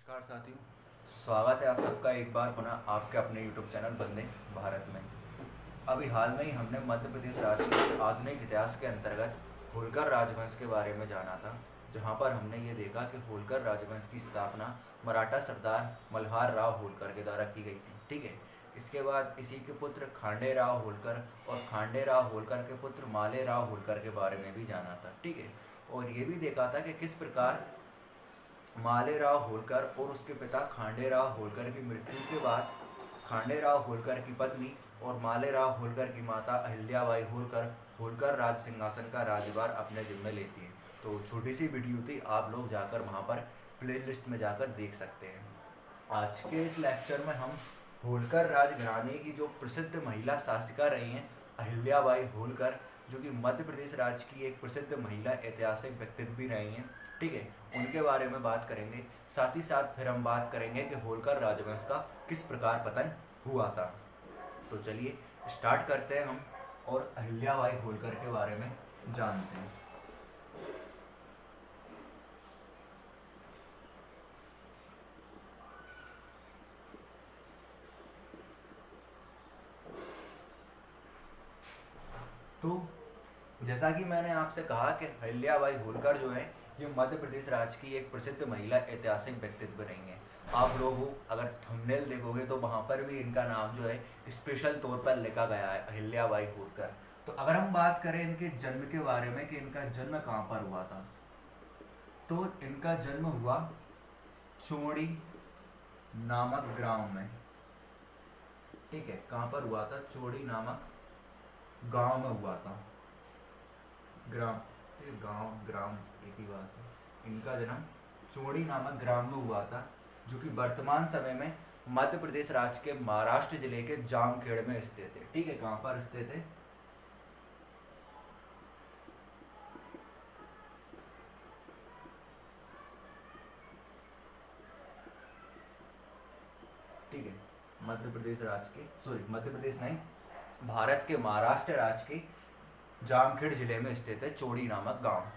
नमस्कार साथियों, स्वागत है आप सबका एक बार पुनः आपके अपने YouTube चैनल वंदे भारत में। अभी हाल में ही हमने मध्य प्रदेश राज्य के आधुनिक इतिहास के अंतर्गत होलकर राजवंश के बारे में जाना था, जहां पर हमने ये देखा कि होलकर राजवंश की स्थापना मराठा सरदार मल्हार राव होलकर के द्वारा की गई थी। ठीक है। इसके बाद इसी के पुत्र खांडे राव होलकर और खांडे राव होलकर के पुत्र माले राव होलकर के बारे में भी जाना था। ठीक है। और ये भी देखा था कि किस प्रकार मालेराव होलकर और उसके पिता खांडेराव होलकर की मृत्यु के बाद खांडेराव होलकर की पत्नी और मालेराव होलकर की माता अहिल्याबाई होलकर होलकर राज सिंहासन का राज्यभार अपने जिम्मे लेती हैं। तो छोटी सी वीडियो थी, आप लोग जाकर वहाँ पर प्लेलिस्ट में जाकर देख सकते हैं। आज के इस लेक्चर में हम होलकर राजघराने की जो प्रसिद्ध महिला शासिका रही हैं अहिल्याबाई होलकर, जो कि मध्य प्रदेश राज्य की एक प्रसिद्ध महिला ऐतिहासिक व्यक्तित्व भी रही हैं। ठीक है, उनके बारे में बात करेंगे। साथ ही साथ फिर हम बात करेंगे कि होलकर राजवंश का किस प्रकार पतन हुआ था। तो चलिए स्टार्ट करते हैं हम और अहिल्याबाई होलकर के बारे में जानते हैं। तो जैसा कि मैंने आपसे कहा कि अहिल्याबाई होलकर जो है ये मध्य प्रदेश राज्य की एक प्रसिद्ध महिला ऐतिहासिक व्यक्तित्व रही हैं। आप लोग अगर थंबनेल देखोगे तो वहाँ पर भी इनका नाम जो है स्पेशल तौर पर लिखा गया है अहिल्याबाई होलकर। तो अगर हम बात करें इनके जन्म के बारे में कि इनका जन्म कहाँ पर हुआ था, तो इनका जन्म हुआ चोड़ी नामक ग्राम में। ठीक है, कहाँ पर हुआ था? चोड़ी नामक गांव में हुआ था। ग्राम, गांव ग्राम एक ही बात है। इनका जन्म चोड़ी नामक ग्राम में हुआ था, जो कि वर्तमान समय में मध्य प्रदेश राज्य के महाराष्ट्र जिले के जामखेड़ में स्थित है। ठीक है, कहाँ पर स्थित है? ठीक है, मध्य प्रदेश राज्य के, सॉरी मध्य प्रदेश नहीं, भारत के महाराष्ट्र राज्य के जामखेड़ जिले में स्थित है चोड़ी नामक गांव।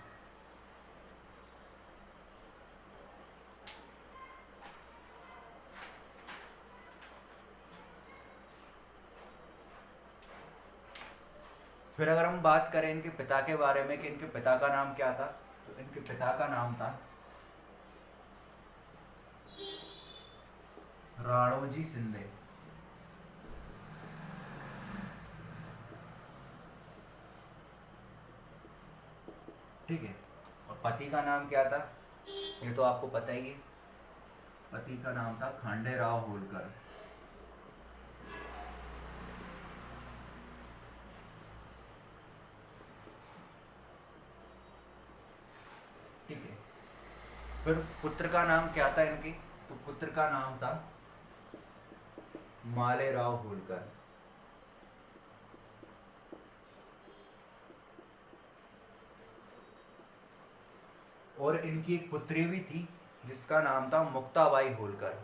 फिर अगर हम बात करें इनके पिता के बारे में कि इनके पिता का नाम क्या था, तो इनके पिता का नाम था राणोजी शिंदे। ठीक है, और पति का नाम क्या था ये तो आपको पता ही है। पति का नाम था खांडेराव होलकर। ठीक है, फिर पुत्र का नाम क्या था इनके, तो पुत्र का नाम था मालेराव होलकर। और इनकी एक पुत्री भी थी जिसका नाम था मुक्ताबाई होलकर।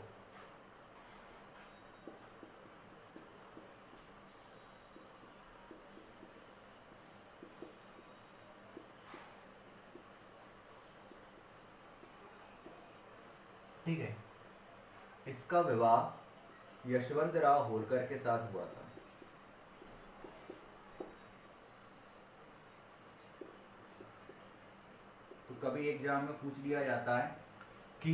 ठीक है, इसका विवाह यशवंत राव होलकर के साथ हुआ था। तो कभी एग्जाम में पूछ लिया जाता है कि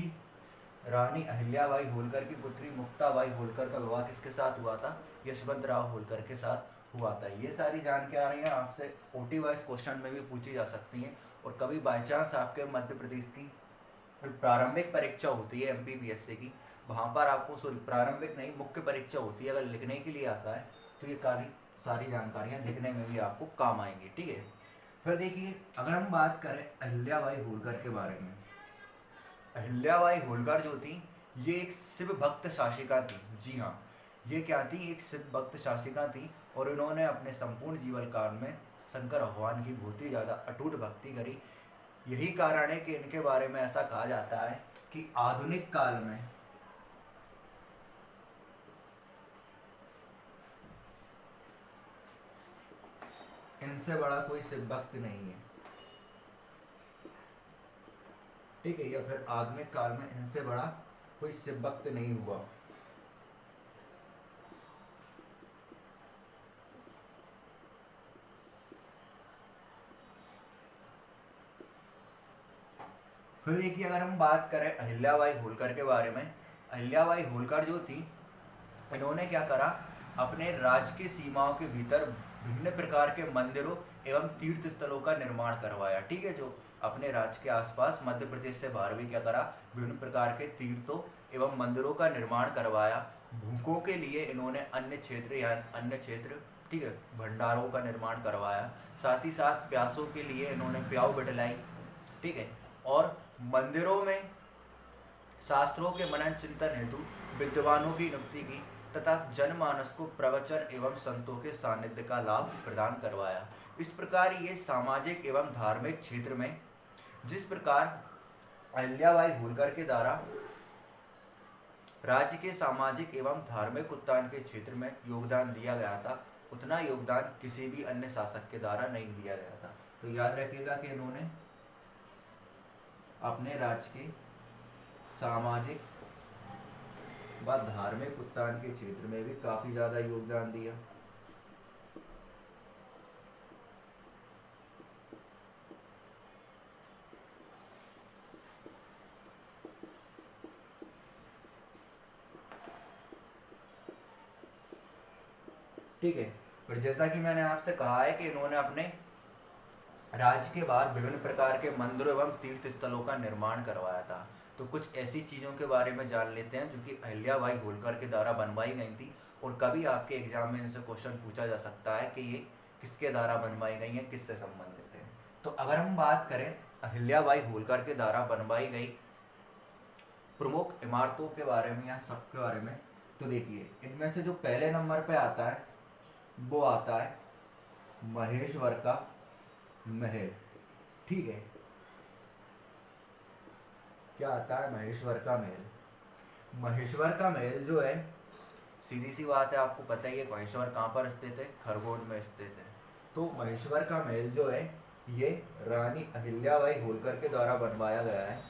रानी अहिल्याबाई होलकर की पुत्री मुक्ताबाई होलकर का विवाह किसके साथ हुआ था? यशवंत राव होलकर के साथ हुआ था। ये सारी जानकारियां आपसे ओटी वाइज क्वेश्चन में भी पूछी जा सकती हैं। और कभी बाई चांस आपके मध्य प्रदेश की प्रारंभिक परीक्षा होती है एमपीपीएससी की, वहाँ पर आपको, सॉरी प्रारंभिक नहीं, मुख्य परीक्षा होती है, अगर लिखने के लिए आता है तो ये सारी जानकारियाँ लिखने में भी आपको काम आएंगी। ठीक है, फिर देखिए अगर हम बात करें अहिल्याबाई होलकर के बारे में, अहिल्याबाई होलकर जो थी ये एक शिव भक्त शासिका थी। जी हाँ, ये क्या थी? एक शिव भक्त शासिका थी। और इन्होंने अपने संपूर्ण जीवन काल में शंकर भगवान की बहुत ही ज़्यादा अटूट भक्ति करी। यही कारण है कि इनके बारे में ऐसा कहा जाता है कि आधुनिक काल में इनसे बड़ा कोई शिव भक्त नहीं है। ठीक है, या फिर आधुनिक काल में इनसे बड़ा कोई सिबक्त नहीं हुआ। फिर देखिए अगर हम बात करें अहिल्याबाई होलकर के बारे में, अहिल्याबाई होलकर जो थी, इन्होंने क्या करा, अपने राज्य की सीमाओं के भीतर भिन्न प्रकार के मंदिरों एवं तीर्थ स्थलों का निर्माण करवाया। ठीक है, जो अपने राज्य के आसपास मध्य प्रदेश से बाहर भी क्या करा, विभिन्न प्रकार के तीर्थों एवं मंदिरों का निर्माण करवाया। भूखों के लिए इन्होंने अन्य क्षेत्र या अन्य क्षेत्र, ठीक है, भंडारों का निर्माण करवाया। साथ ही साथ प्यासों के लिए इन्होंने प्याऊ बिठलाई। ठीक है, और मंदिरों में शास्त्रों के मनन चिंतन हेतु विद्वानों की नियुक्ति की तथा जनमानस को प्रवचन एवं संतों के सानिध्य का लाभ प्रदान करवाया। इस प्रकार ये सामाजिक एवं धार्मिक क्षेत्र में जिस प्रकार अहिल्याबाई होलकर के द्वारा राज्य के सामाजिक एवं धार्मिक उत्थान के क्षेत्र में योगदान दिया गया था, उतना योगदान किसी भी अन्य शासक के द्वारा नहीं दिया गया था। तो याद रखिएगा कि इन्होंने अपने राज्य के सामाजिक व धार्मिक उत्थान के क्षेत्र में भी काफी ज्यादा योगदान दिया। ठीक है, पर जैसा कि मैंने आपसे कहा है कि इन्होंने अपने राज्य के बाहर विभिन्न प्रकार के मंदिरों एवं तीर्थ स्थलों का निर्माण करवाया था। तो कुछ ऐसी चीज़ों के बारे में जान लेते हैं जो कि अहिल्याबाई होलकर के द्वारा बनवाई गई थी, और कभी आपके एग्जाम में इनसे क्वेश्चन पूछा जा सकता है कि ये किसके द्वारा बनवाई गई हैं, किससे संबंधित है। तो अगर हम बात करें अहिल्याबाई होलकर के द्वारा बनवाई गई प्रमुख इमारतों के बारे में या सबके बारे में, तो देखिए इनमें से जो पहले नंबर पे आता है वो आता है महेश्वर का महल। ठीक है, क्या आता है, महेश्वर का महल। महेश्वर का महल जो है, सीधी सी बात है, आपको पता ही है महेश्वर कहाँ पर स्थित है, खरगोन में स्थित है। तो महेश्वर का महल जो है ये रानी अहिल्याबाई होलकर के द्वारा बनवाया गया है।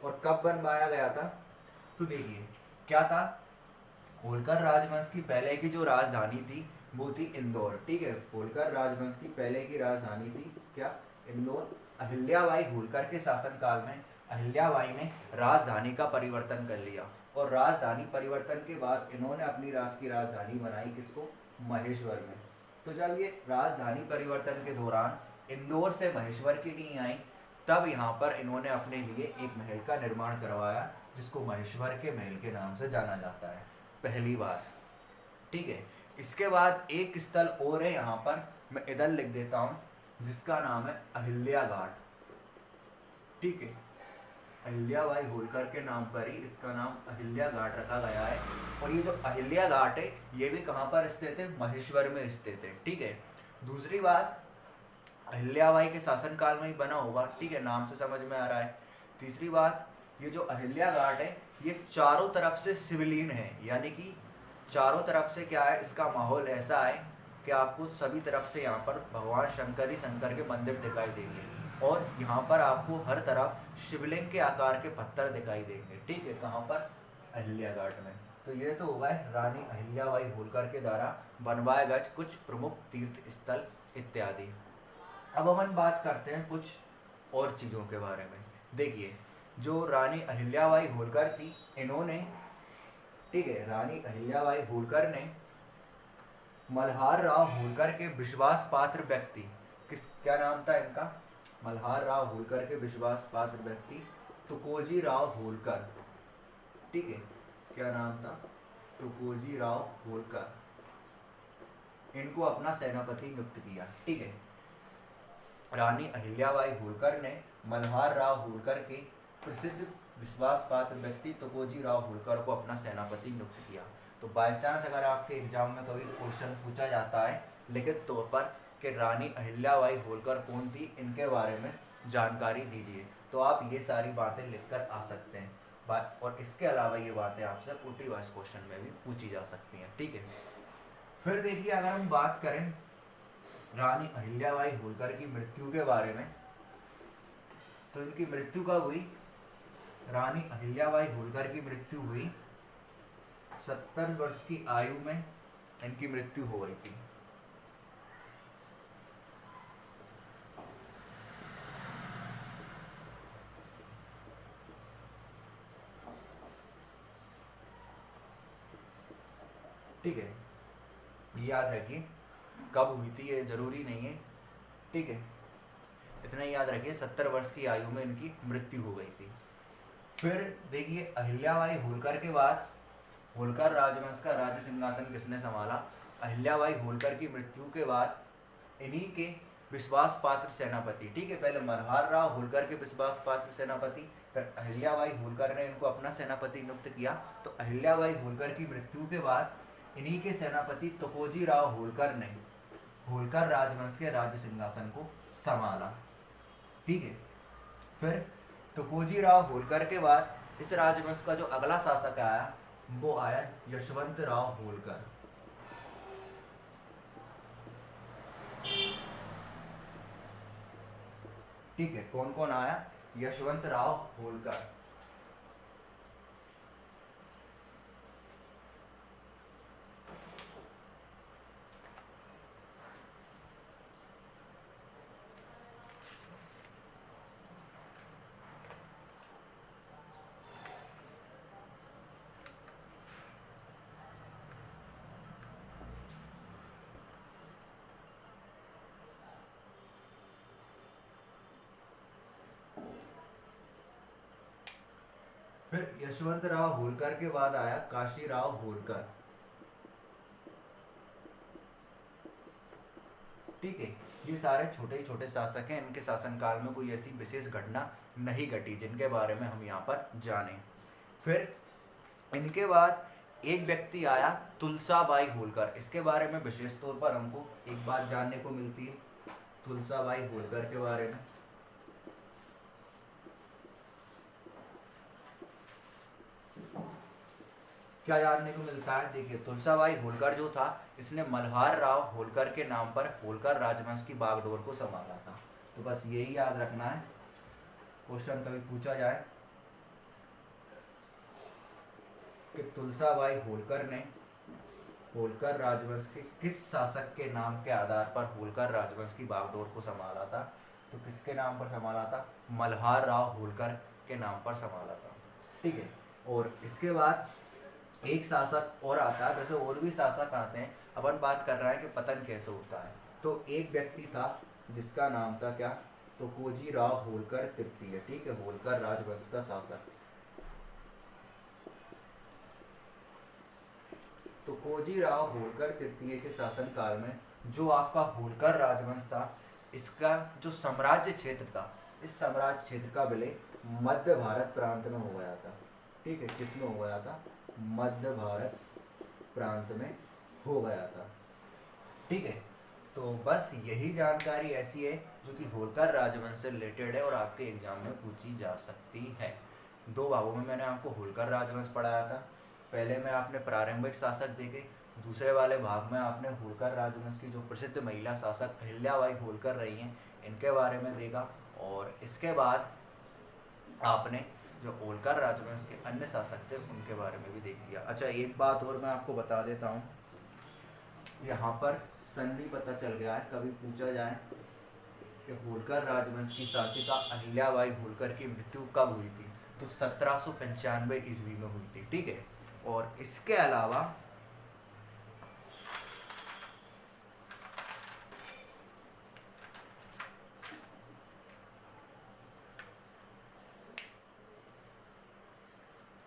और कब बनवाया गया था, तो देखिए क्या था, होलकर राजवंश की पहले की जो राजधानी थी वो थी इंदौर। ठीक है, होलकर राजवंश की पहले की राजधानी थी क्या, इंदौर। अहिल्याबाई होलकर के शासनकाल में अहिल्याबाई ने राजधानी का परिवर्तन कर लिया, और राजधानी परिवर्तन के बाद इन्होंने अपनी राज्य की राजधानी बनाई किसको, महेश्वर में। तो जब ये राजधानी परिवर्तन के दौरान इंदौर से महेश्वर के लिए आई, तब यहाँ पर इन्होंने अपने लिए एक महल का निर्माण करवाया जिसको महेश्वर के महल के नाम से जाना जाता है, पहली बात। ठीक है, इसके बाद एक स्थल और है यहाँ पर, मैं इधर लिख देता हूँ, जिसका नाम है अहिल्या घाट। ठीक है, अहिल्याबाई होलकर के नाम पर ही इसका नाम अहिल्या घाट रखा गया है। और ये जो अहिल्या घाट है ये भी कहाँ पर स्थित है, महेश्वर में स्थित है। ठीक है, दूसरी बात, अहिल्याबाई के शासनकाल में ही बना होगा। ठीक है, नाम से समझ में आ रहा है। तीसरी बात, ये जो अहिल्या घाट है ये चारों तरफ से शिवलीन है, यानी कि चारों तरफ से क्या है, इसका माहौल ऐसा है कि आपको सभी तरफ से यहाँ पर भगवान शंकर ही शंकर के मंदिर दिखाई देंगे, और यहाँ पर आपको हर तरफ शिवलिंग के आकार के पत्थर दिखाई देंगे। ठीक है, कहाँ पर, अहिल्या घाट में। तो ये तो होगा रानी अहिल्याबाई होलकर के द्वारा बनवाए गए कुछ प्रमुख तीर्थ स्थल इत्यादि। अब हम बात करते हैं कुछ और चीज़ों के बारे में। देखिए, जो रानी अहिल्याबाई होलकर थी, इन्होंने, ठीक है, रानी अहिल्याबाई होलकर ने मल्हार राव होलकर के विश्वास पात्र व्यक्ति, किस, क्या नाम था इनका, मल्हार राव होलकर के विश्वास पात्र व्यक्ति तुकोजी राव होलकर। ठीक है, क्या नाम था, तुकोजी राव होलकर, इनको अपना सेनापति नियुक्त किया। ठीक है, रानी अहिल्याबाई होलकर ने मल्हार राव होलकर के प्रसिद्ध विश्वास पात्र व्यक्ति तुकोजी राव होलकर को अपना सेनापति नियुक्त किया। तो बाय चांस अगर आपके एग्जाम में कभी क्वेश्चन पूछा जाता है लिखित तौर पर कि रानी अहिल्याबाई होलकर कौन थी, इनके बारे में जानकारी दीजिए, तो आप ये सारी बातें लिखकर आ सकते हैं। और इसके अलावा ये बातें आपसे उल्टी वाइज क्वेश्चन में भी पूछी जा सकती हैं। ठीक है, फिर देखिए अगर हम बात करें रानी अहिल्याबाई होलकर की मृत्यु के बारे में। तो इनकी मृत्यु कब हुई? रानी अहिल्याबाई होलकर की मृत्यु हुई 70 वर्ष की आयु में इनकी मृत्यु हो गई थी। ठीक है, याद रखिए कब हुई थी ये जरूरी नहीं है, ठीक है, इतना ही याद रखिए 70 वर्ष की आयु में इनकी मृत्यु हो गई थी। फिर देखिए अहिल्याबाई होलकर के बाद होलकर राजवंश का राज्य सिंहासन किसने संभाला? अहिल्याबाई होलकर की मृत्यु के बाद इन्हीं के विश्वास पात्र सेनापति, ठीक है, पहले मल्हार राव होलकर के विश्वास पात्र सेनापति, फिर अहिल्याबाई होलकर ने इनको अपना सेनापति नियुक्त किया। तो अहिल्याबाई होलकर की मृत्यु के बाद इन्हीं के सेनापति तुकोजी राव होलकर ने होलकर राजवंश के राज्य सिंहासन को संभाला, ठीक है। फिर तुकोजी राव होलकर के बाद इस राजवंश का जो अगला शासक आया वो आया यशवंत राव होलकर। ठीक है, कौन कौन आया? यशवंत राव होलकर। फिर यशवंत राव होलकर के बाद आया काशीराव होलकर, ठीक है। ये सारे छोटे छोटे शासक हैं, इनके शासनकाल में कोई ऐसी विशेष घटना नहीं घटी जिनके बारे में हम यहाँ पर जाने। फिर इनके बाद एक व्यक्ति आया तुलसाबाई होलकर। इसके बारे में विशेष तौर पर हमको एक बात जानने को मिलती है तुलसाबाई होलकर के बारे में। क्या जानने को मिलता है? देखिए तुलसाबाई होलकर जो था इसने मल्हार राव होलकर के नाम पर होलकर राजवंश की बागडोर को संभाला था। तो बस यही याद रखना है, क्वेश्चन कभी पूछा जाए कि तुलसाबाई होलकर ने होलकर राजवंश के किस शासक के नाम के आधार पर होलकर राजवंश की बागडोर को संभाला था? तो किसके नाम पर संभाला था? मल्हार राव होलकर के नाम पर संभाला था, ठीक है। और इसके बाद एक शासक और आता है, वैसे और भी शासक आते हैं, अपन बात कर रहे हैं कि पतन कैसे होता है। तो एक व्यक्ति था जिसका नाम था क्या? तुकोजी राव होलकर तृतीय, ठीक है, होलकर राजवंश का शासक। तुकोजी राव होलकर तृतीय के शासन काल में जो आपका होलकर राजवंश था इसका जो साम्राज्य क्षेत्र था, इस साम्राज्य क्षेत्र का विलय मध्य भारत प्रांत में हो गया था, ठीक है। किसमें हो गया था? मध्य भारत प्रांत में हो गया था, ठीक है। तो बस यही जानकारी ऐसी है जो कि होलकर राजवंश से रिलेटेड है और आपके एग्जाम में पूछी जा सकती है। दो भागों में मैंने आपको होलकर राजवंश पढ़ाया था। पहले में आपने प्रारंभिक शासक देखे, दूसरे वाले भाग में आपने होलकर राजवंश की जो प्रसिद्ध महिला शासक अहिल्याबाई होलकर रही हैं इनके बारे में देखा, और इसके बाद आपने जो होलकर राजवंश के अन्य शासक थे उनके बारे में भी देख लिया। अच्छा एक बात और मैं आपको बता देता हूँ, यहाँ पर सन भी पता चल गया है, कभी पूछा जाए कि होलकर राजवंश की शासिका अहिल्याबाई होलकर की मृत्यु कब हुई थी, तो 1795 ईस्वी में हुई थी, ठीक है। और इसके अलावा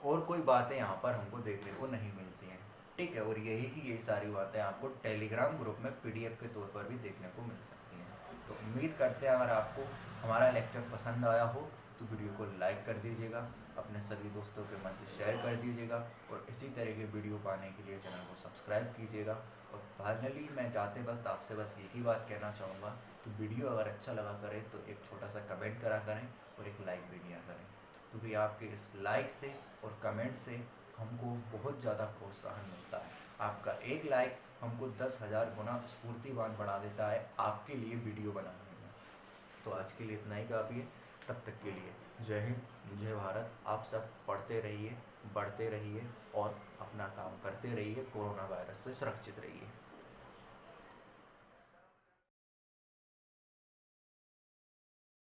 और कोई बातें यहाँ पर हमको देखने को नहीं मिलती हैं, ठीक है। और यही की यही सारी बातें आपको टेलीग्राम ग्रुप में पीडीएफ के तौर पर भी देखने को मिल सकती हैं। तो उम्मीद करते हैं अगर आपको हमारा लेक्चर पसंद आया हो तो वीडियो को लाइक कर दीजिएगा, अपने सभी दोस्तों के मध्य शेयर कर दीजिएगा, और इसी तरह के वीडियो पाने के लिए चैनल को सब्सक्राइब कीजिएगा। और फाइनली मैं जाते वक्त आपसे बस एक ही बात कहना चाहूँगा कि वीडियो अगर अच्छा लगा करे तो एक छोटा सा कमेंट करा करें और एक लाइक भी दिया करें, क्योंकि आपके इस लाइक से और कमेंट से हमको बहुत ज़्यादा प्रोत्साहन मिलता है। आपका एक लाइक हमको 10,000 गुना स्फूर्तिवान बना देता है आपके लिए वीडियो बनाने में। तो आज के लिए इतना ही काफ़ी है। तब तक के लिए जय हिंद, जय भारत। आप सब पढ़ते रहिए, बढ़ते रहिए और अपना काम करते रहिए, कोरोना वायरस से सुरक्षित रहिए।